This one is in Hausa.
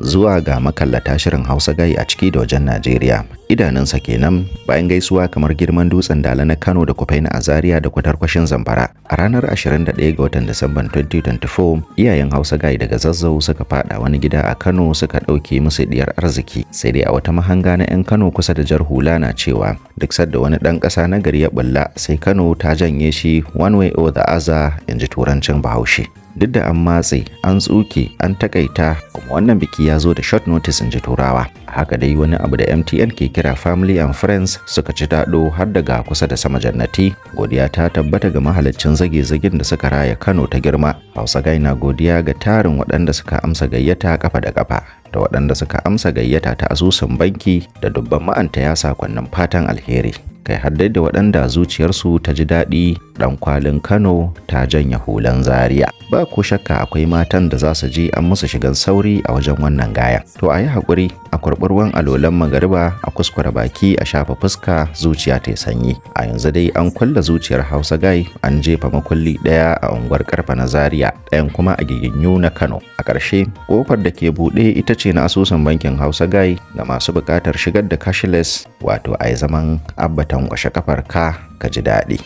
zuwa ga makallata shirin Hausa Guy a ciki da wajen Najeriya. Idanunsa kenan bayan gaisuwa kamar girman dutsen Dala na Kano da Kufai na Zaria da kwatarkwashin Zamfara. A ranar 21 ga watan Disamban 2024, iyayen Hausa Guy daga Zazzau suka fada wani gida a Kano suka ɗauke musu diyar arziki. Sai dai a wata mahanga na 'yan Kano kusa da jar hula na cewa duk sadda wani ɗan ƙasa na gari ya bulla sai Kano ta janye shi one way or the other, in ji turancin Bahaushe. Duk da an matse, an tsuke, an takaita, kuma wannan biki ya zo da short notice, in ji Turawa. Haka dai wani abu da MTN ke kira family and friends suka ci daɗo har daga kusa da sama jannati. Godiya ta tabbata ga mahalaccin zage-zagen da suka raya Kano ta girma. Hausa Guy na godiya ga tarin waɗanda suka amsa gayyata kafa da kafa, da waɗanda suka amsa gayyata ta asusun banki, da dubban ma'anta ya sakonnin fatan alheri. Kai har da waɗanda zuciyarsu ta ji daɗi, ɗan kwalin Kano ta janya hulan Zaria. Ba ko shakka akwai matan da za su ji an musu shigan sauri a wajen wannan gaya. To a yi haƙuri, a kurɓi ruwan alolan magariba, a kuskure baki, a shafa fuska, zuciya ta sanyi. A yanzu dai an kulle zuciyar Hausa Guy, an jefa makulli ɗaya a unguwar Karfa na Zaria, ɗayan kuma a Giginyu na Kano. A ƙarshe, ƙofar da ke buɗe ita ce na asusun bankin Hausa Guy ga masu buƙatar shigar da cashless, wato a yi zaman abbatan kwashe kafar ka ji daɗi.